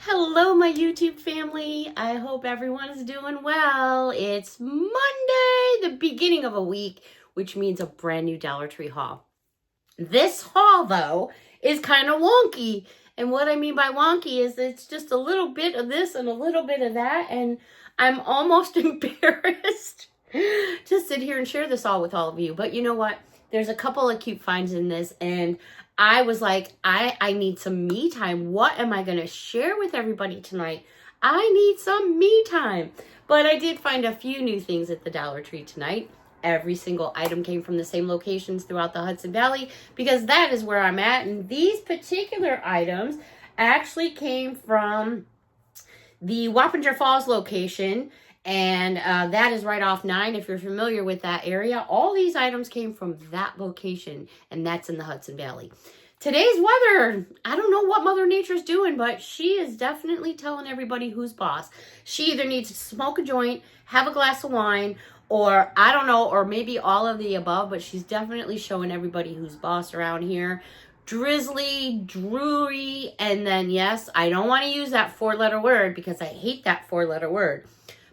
Hello, my YouTube family. I hope everyone's doing well. It's Monday, the beginning of a week, which means a brand new Dollar Tree haul. This haul, though, is kind of wonky. And what I mean by wonky is it's just a little bit of this and a little bit of that. And I'm almost embarrassed to sit here and share this all with all of you. But you know what? There's a couple of cute finds in this, and I was like, I need some me time. What am I going to share with everybody tonight? I need some me time. But I did find a few new things at the Dollar Tree tonight. Every single item came from the same locations throughout the Hudson Valley because that is where I'm at. And these particular items actually came from the Wappinger Falls location. And that is right off 9. If you're familiar with that area, all these items came from that location, and that's in the Hudson Valley. Today's weather, I don't know what Mother Nature's doing, but she is definitely telling everybody who's boss. She either needs to smoke a joint, have a glass of wine, or I don't know, or maybe all of the above, but she's definitely showing everybody who's boss around here. Drizzly, dreary, and then yes, I don't want to use that 4-letter word because I hate that 4-letter word.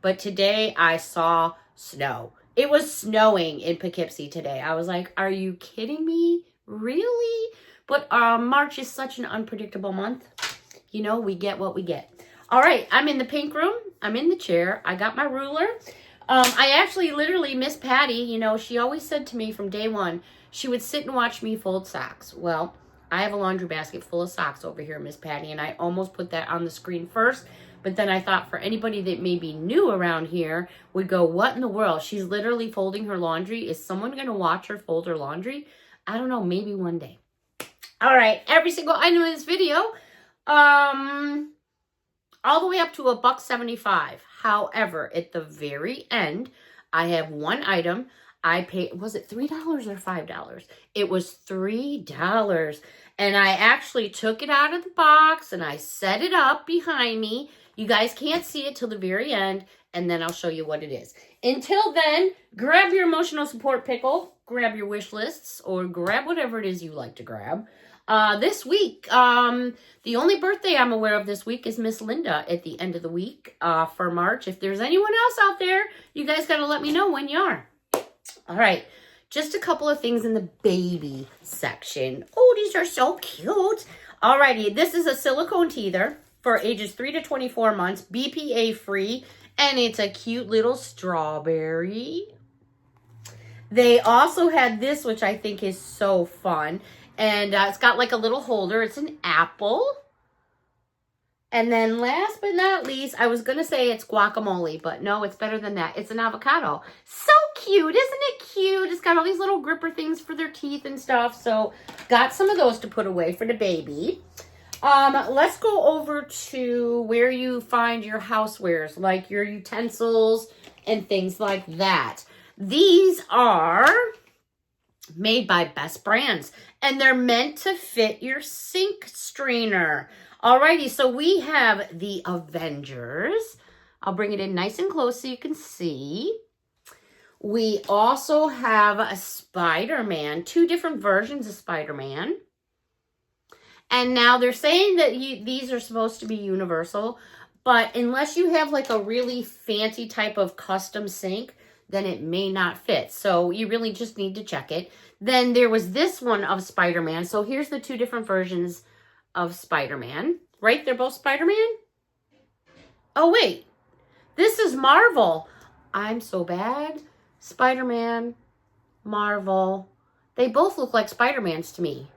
But today I saw snow. It was snowing in Poughkeepsie today. I was like, are you kidding me? Really? But March is such an unpredictable month. You know, we get what we get. All right, I'm in the pink room. I'm in the chair. I got my ruler. I actually literally miss Patty. You know, she always said to me from day one, she would sit and watch me fold socks. Well, I have a laundry basket full of socks over here, Miss Patty, and I almost put that on the screen first. But then I thought for anybody that may be new around here would go, what in the world? She's literally folding her laundry. Is someone going to watch her fold her laundry? I don't know. Maybe one day. All right. Every single item in this video, all the way up to $1.75. However, at the very end, I have one item. I paid, was it $3 or $5? It was $3. And I actually took it out of the box and I set it up behind me. You guys can't see it till the very end, and then I'll show you what it is. Until then, grab your emotional support pickle, grab your wish lists, or grab whatever it is you like to grab. This week, the only birthday I'm aware of this week is Miss Linda at the end of the week for March. If there's anyone else out there, you guys got to let me know when you are. All right, just a couple of things in the baby section. Oh, these are so cute. All righty, this is a silicone teether for ages 3 to 24 months, BPA free, and it's a cute little strawberry. They also had this, which I think is so fun, and it's got like a little holder. It's an apple. And then last but not least, I was going to say it's guacamole, but no, it's better than that. It's an avocado. So cute. Isn't it cute? It's got all these little gripper things for their teeth and stuff. So got some of those to put away for the baby. Let's go over to where you find your housewares, like your utensils and things like that. These are made by Best Brands, and they're meant to fit your sink strainer. Alrighty, so we have the Avengers. I'll bring it in nice and close so you can see. We also have a Spider-Man, 2 different versions of Spider-Man. And now they're saying that these are supposed to be universal, but unless you have like a really fancy type of custom sink, then it may not fit. So you really just need to check it. Then there was this one of Spider-Man. So here's the 2 different versions of Spider-Man. Right? They're both Spider-Man? Oh, wait. This is Marvel. I'm so bad. Spider-Man, Marvel. They both look like Spider-Mans to me.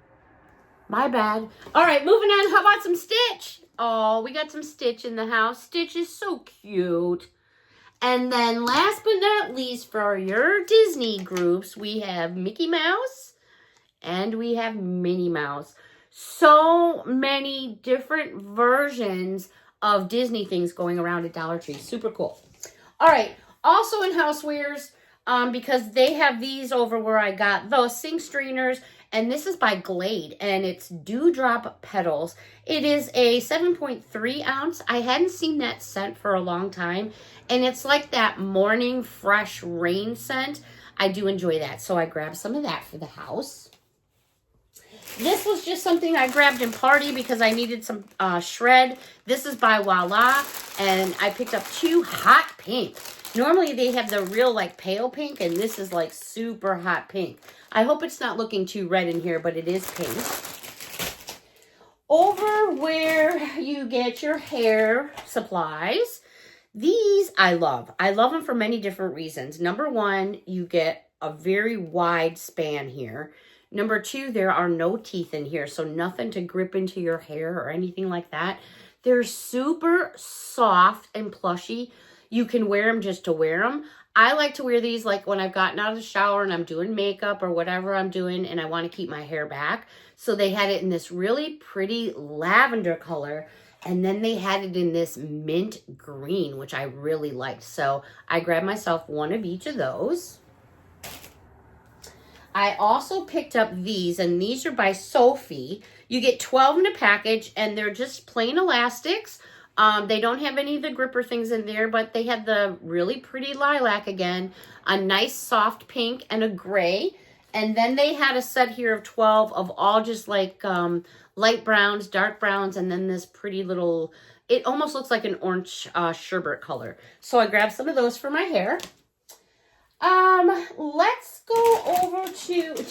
My bad. All right, moving on. How about some Stitch? Oh, we got some Stitch in the house. Stitch is so cute. And then last but not least, for your Disney groups, we have Mickey Mouse and we have Minnie Mouse. So many different versions of Disney things going around at Dollar Tree. Super cool. All right. Also in housewares, because they have these over where I got those sink strainers. And this is by Glade, and it's Dewdrop Petals. It is a 7.3 ounce. I hadn't seen that scent for a long time, and it's like that morning fresh rain scent. I do enjoy that, so I grabbed some of that for the house. This was just something I grabbed in Party because I needed some shred. This is by Voila, and I picked up 2 hot pink. Normally they have the real like pale pink, and this is like super hot pink. I hope it's not looking too red in here, but it is pink. Over where you get your hair supplies, these I love. I love them for many different reasons. Number 1, you get a very wide span here. Number 2, there are no teeth in here, so nothing to grip into your hair or anything like that. They're super soft and plushy. You can wear them just to wear them. I like to wear these like when I've gotten out of the shower and I'm doing makeup or whatever I'm doing and I want to keep my hair back. So they had it in this really pretty lavender color, and then they had it in this mint green, which I really liked. So I grabbed myself 1 of each of those. I also picked up these, and these are by Sophie. You get 12 in a package, and they're just plain elastics. They don't have any of the gripper things in there, but they have the really pretty lilac again, a nice soft pink, and a gray. And then they had a set here of 12 of all just like light browns, dark browns, and then this pretty little, it almost looks like an orange sherbet color. So I grabbed some of those for my hair. Let's go over to,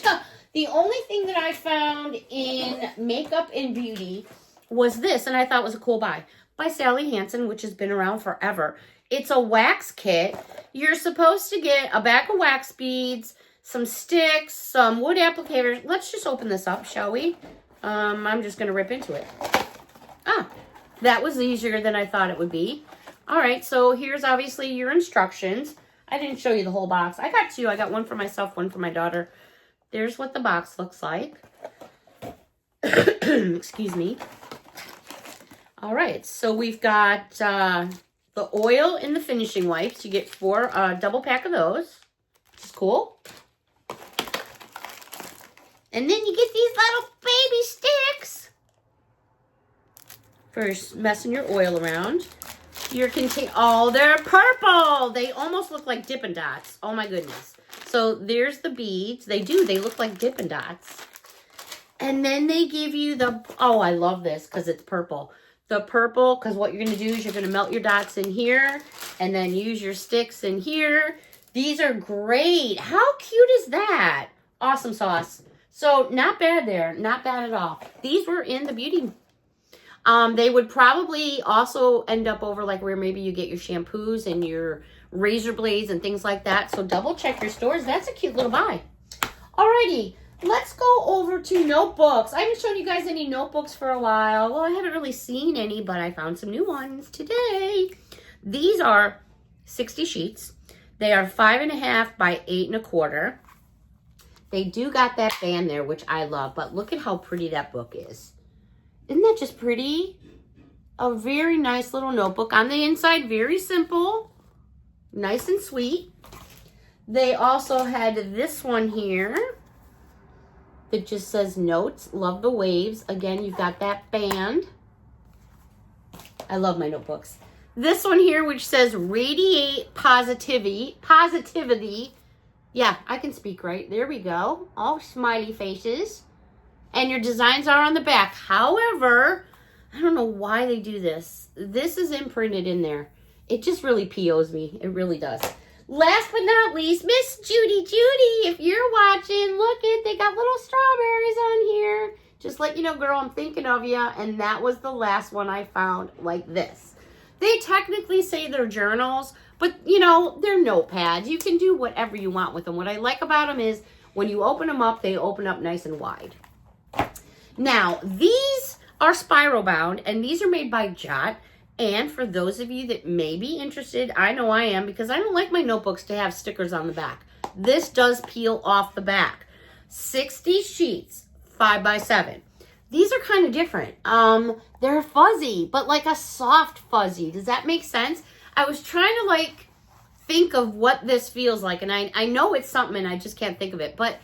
the only thing that I found in makeup and beauty was this, and I thought was a cool buy, by Sally Hansen, which has been around forever. It's a wax kit. You're supposed to get a bag of wax beads, some sticks, some wood applicators. Let's just open this up, shall we? I'm just going to rip into it. Ah, that was easier than I thought it would be. All right, so here's obviously your instructions. I didn't show you the whole box. I got 2. I got 1 for myself, 1 for my daughter. There's what the box looks like. Excuse me. All right, so we've got the oil and the finishing wipes. You get 4 double pack of those, which is cool. And then you get these little baby sticks for messing your oil around. Your oh, they're purple. They almost look like Dippin' Dots. Oh my goodness. So there's the beads. They look like Dippin' Dots. And then they give you oh, I love this because it's purple. The purple, because what you're going to do is you're going to melt your dots in here and then use your sticks in here. These are great. How cute is that? Awesome sauce. So not bad there. Not bad at all. These were in the beauty. They would probably also end up over like where maybe you get your shampoos and your razor blades and things like that. So double check your stores. That's a cute little buy. Alrighty. Let's go over to notebooks. I haven't shown you guys any notebooks for a while. Well, I haven't really seen any, but I found some new ones today. These are 60 sheets. They are 5.5 by 8.25. They do got that band there, which I love, but look at how pretty that book is. Isn't that just pretty? A very nice little notebook. On the inside, very simple, nice and sweet. They also had this one here. It just says notes, love the waves. Again, you've got that band. I love my notebooks. This one here, which says radiate positivity. Yeah, I can speak right. There we go. All smiley faces. And your designs are on the back. However, I don't know why they do this. This is imprinted in there. It just really POs me. It really does. Last but not least, Miss Judy, if you're watching, look they got little strawberries on here. Just let you know, girl, I'm thinking of you. And that was the last one I found like this. They technically say they're journals, but you know, they're notepads. You can do whatever you want with them. What I like about them is when you open them up, they open up nice and wide. Now, these are spiral bound, and these are made by Jot. And for those of you that may be interested, I know I am, because I don't like my notebooks to have stickers on the back. This does peel off the back. 60 sheets, 5 by 7. These are kind of different. They're fuzzy, but like a soft fuzzy. Does that make sense? I was trying to like think of what this feels like, and I know it's something, and I just can't think of it. But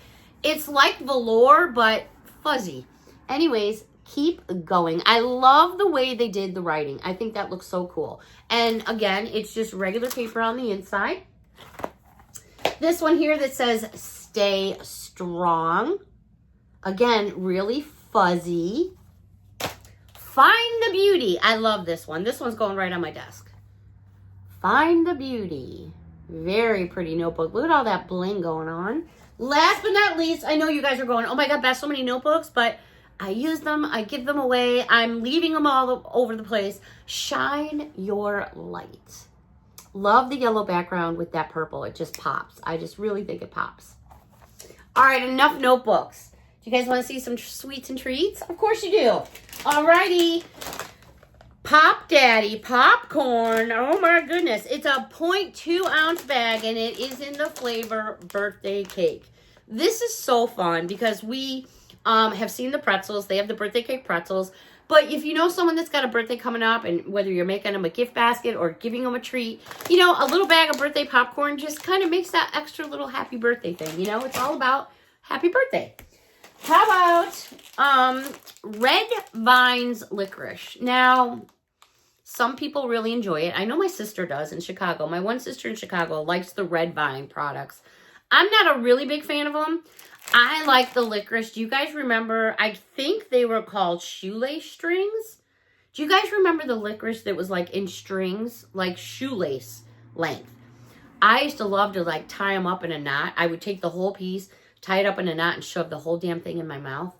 it's like velour, but fuzzy. Anyways, keep going. I love the way they did the writing. I think that looks so cool. And again, it's just regular paper on the inside. This one here that says stay strong. Again, really fuzzy. Find the Beauty. I love this one. This one's going right on my desk. Find the Beauty. Very pretty notebook. Look at all that bling going on. Last but not least, I know you guys are going, oh my God, Beth, so many notebooks, but I use them. I give them away. I'm leaving them all over the place. Shine Your Light. Love the yellow background with that purple. It just pops. I just really think it pops. All right, enough notebooks. Do you guys want to see some sweets and treats? Of course you do. All righty. Pop Daddy popcorn. Oh my goodness. It's a 0.2 ounce bag and it is in the flavor birthday cake. This is so fun because we have seen the pretzels. They have the birthday cake pretzels. But if you know someone that's got a birthday coming up and whether you're making them a gift basket or giving them a treat, you know, a little bag of birthday popcorn just kind of makes that extra little happy birthday thing. You know, it's all about happy birthday. How about Red Vines licorice? Now, some people really enjoy it. I know my sister does in Chicago. My one sister in Chicago likes the Red Vine products. I'm not a really big fan of them. I like the licorice. Do you guys remember? I think they were called shoelace strings. Do you guys remember the licorice that was like in strings, like shoelace length? I used to love to like tie them up in a knot. I would take the whole piece, tie it up in a knot, and shove the whole damn thing in my mouth.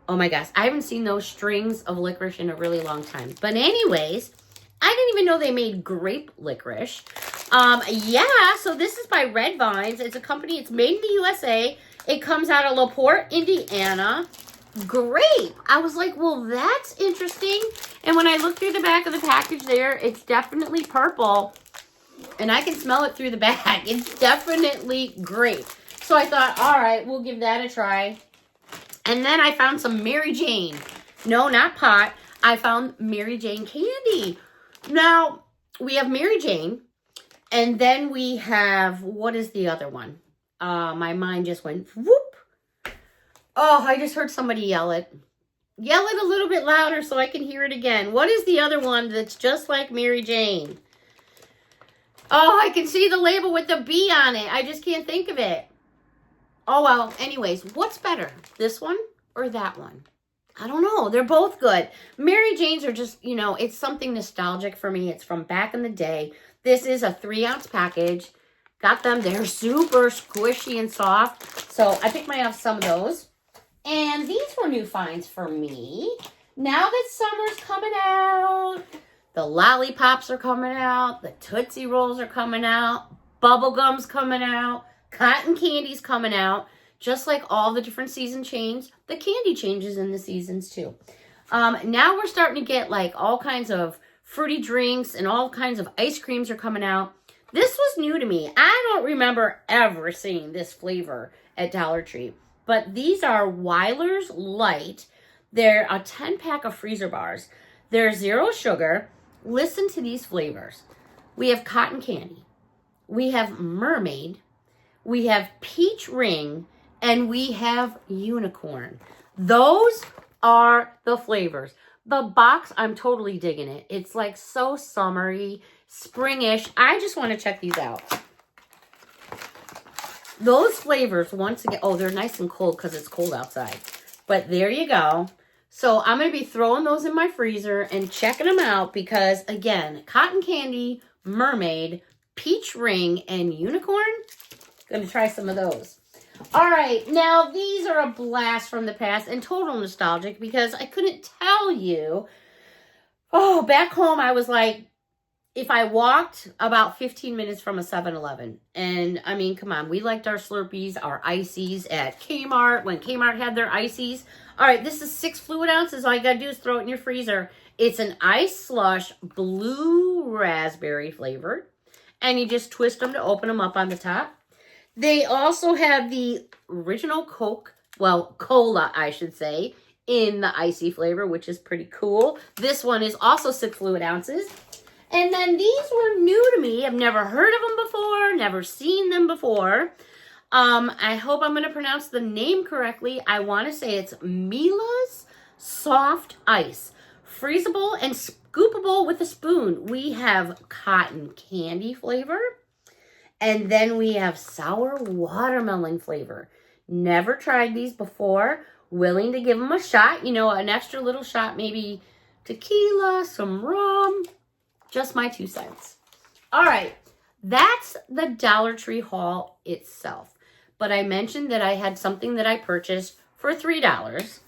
Oh my gosh, I haven't seen those strings of licorice in a really long time. But anyways, I didn't even know they made grape licorice. Yeah, so this is by Red Vines. It's a company, it's made in the USA. It comes out of LaPorte, Indiana. Grape. I was like, well, that's interesting. And when I looked through the back of the package there, it's definitely purple. And I can smell it through the bag. It's definitely grape. So I thought, all right, we'll give that a try. And then I found some Mary Jane. No, not pot. I found Mary Jane candy. Now, we have Mary Jane. And then we have, what is the other one? My mind just went whoop. Oh, I just heard somebody yell it. Yell it a little bit louder so I can hear it again. What is the other one that's just like Mary Jane? Oh, I can see the label with the B on it. I just can't think of it. Oh, well, anyways, what's better? This one or that one? I don't know. They're both good. Mary Jane's are just, you know, it's something nostalgic for me. It's from back in the day. This is a 3-ounce package. Got them. They're super squishy and soft. So I picked myself some of those. And these were new finds for me. Now that summer's coming out, the lollipops are coming out, the Tootsie Rolls are coming out, bubblegum's coming out, cotton candy's coming out. Just like all the different season change, the candy changes in the seasons too. Now we're starting to get like all kinds of fruity drinks and all kinds of ice creams are coming out. This was new to me. I don't remember ever seeing this flavor at Dollar Tree. But these are Weiler's Light. They're a 10-pack of freezer bars. They're 0 sugar. Listen to these flavors. We have cotton candy. We have mermaid. We have peach ring. And we have unicorn. Those are the flavors. The box, I'm totally digging it. It's like so summery, springish. I just want to check these out. Those flavors, once again, oh, they're nice and cold because it's cold outside. But there you go. So I'm going to be throwing those in my freezer and checking them out because, again, cotton candy, mermaid, peach ring, and unicorn. Going to try some of those. All right, now these are a blast from the past and total nostalgic because I couldn't tell you. Oh, back home I was like, if I walked about 15 minutes from a 7-Eleven. And I mean, come on, we liked our Slurpees, our ices at Kmart when Kmart had their ices. All right, this is 6 fluid ounces. All you got to do is throw it in your freezer. It's an ice slush, blue raspberry flavored. And you just twist them to open them up on the top. They also have the original Coke, well, cola, I should say, in the icy flavor, which is pretty cool. This one is also 6 fluid ounces. And then these were new to me. I've never heard of them before, never seen them before. I hope I'm going to pronounce the name correctly. I want to say it's Mila's Soft Ice. Freezable and scoopable with a spoon. We have cotton candy flavor. And then we have sour watermelon flavor. Never tried these before. willing to give them a shot, you know, an extra little shot, maybe tequila, some rum, just my 2 cents. All right, that's the Dollar Tree haul itself. But I mentioned that I had something that I purchased for $3,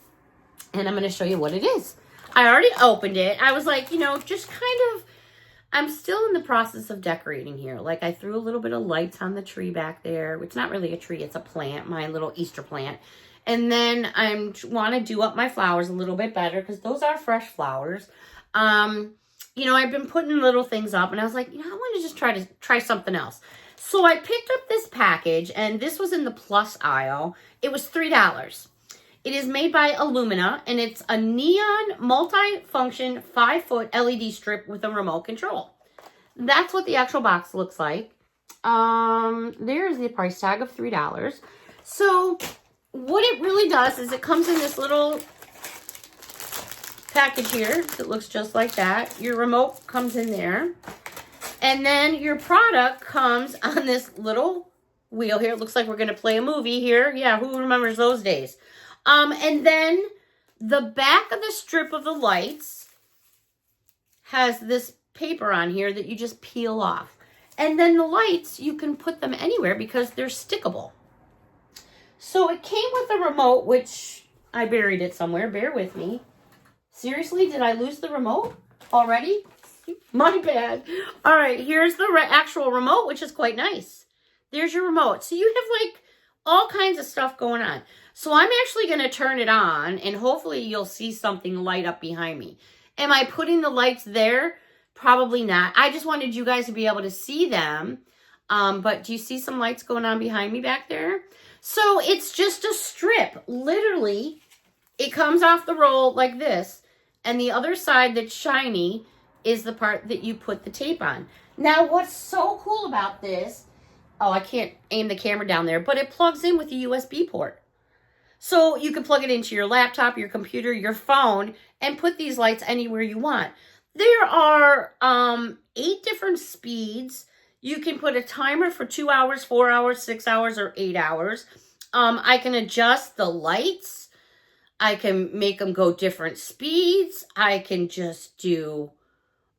and I'm going to show you what it is. I already opened it. I was like, you know, just kind of, I'm still in the process of decorating here. Like, I threw a little bit of lights on the tree back there. It's not really a tree, it's a plant, my little Easter plant. And then I want to do up my flowers a little bit better because those are fresh flowers. You know, I've been putting little things up, and I was like, you know, I want to just try something else. So I picked up this package, and this was in the plus aisle. It was $3. It is made by Illumina, and it's a neon multi-function 5-foot LED strip with a remote control. That's what the actual box looks like. There's the price tag of $3. So what it really does is it comes in this little package here that looks just like that. Your remote comes in there. And then your product comes on this little wheel here. It looks like we're going to play a movie here. Yeah, who remembers those days? And then the back of the strip of the lights has this paper on here that you just peel off. And then the lights, you can put them anywhere because they're stickable. So it came with a remote, which I buried it somewhere. Bear with me. Seriously, did I lose the remote already? My bad. All right, here's the actual remote, which is quite nice. There's your remote. So you have like all kinds of stuff going on. So I'm actually going to turn it on, and hopefully you'll see something light up behind me. Am I putting the lights there? Probably not. I just wanted you guys to be able to see them. But do you see some lights going on behind me back there? So it's just a strip. Literally, it comes off the roll like this. And the other side that's shiny is the part that you put the tape on. Now, what's so cool about this, oh, I can't aim the camera down there, but it plugs in with a USB port. So you can plug it into your laptop, your computer, your phone, and put these lights anywhere you want. There are 8 different speeds. You can put a timer for 2 hours, 4 hours, 6 hours, or 8 hours. I can adjust the lights. I can make them go different speeds. I can just do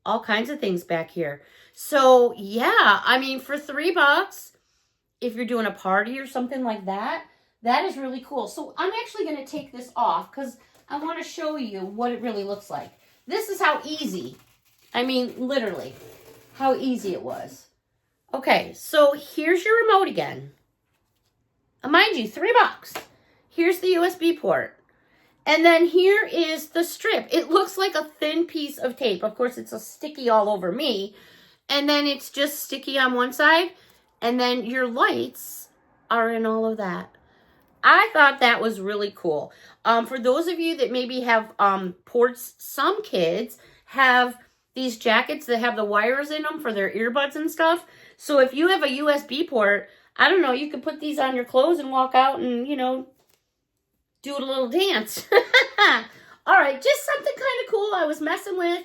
all kinds of things back here. So yeah, I mean, for $3, if you're doing a party or something like that, that is really cool. So I'm actually going to take this off because I want to show you what it really looks like. This is how easy, I mean, literally, how easy it was. Okay, so here's your remote again. Mind you, $3. Here's the USB port. And then here is the strip. It looks like a thin piece of tape. Of course, it's a sticky all over me. And then it's just sticky on one side. And then your lights are in all of that. I thought that was really cool. For those of you that maybe have ports, some kids have these jackets that have the wires in them for their earbuds and stuff. So if you have a USB port, I don't know, you could put these on your clothes and walk out and, you know, do a little dance. All right, just something kind of cool I was messing with.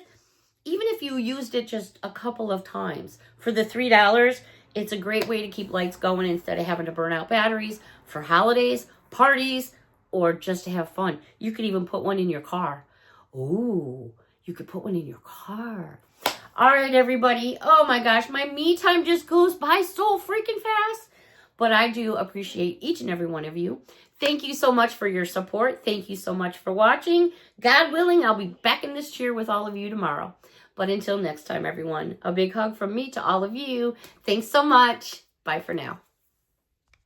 Even if you used it just a couple of times for the $3, it's a great way to keep lights going instead of having to burn out batteries for holidays, parties, or just to have fun. You could even put one in your car. Ooh, you could put one in your car. All right, everybody. Oh my gosh, my me time just goes by so freaking fast. But I do appreciate each and every one of you. Thank you so much for your support. Thank you so much for watching. God willing, I'll be back in this chair with all of you tomorrow. But until next time, everyone, a big hug from me to all of you. Thanks so much. Bye for now.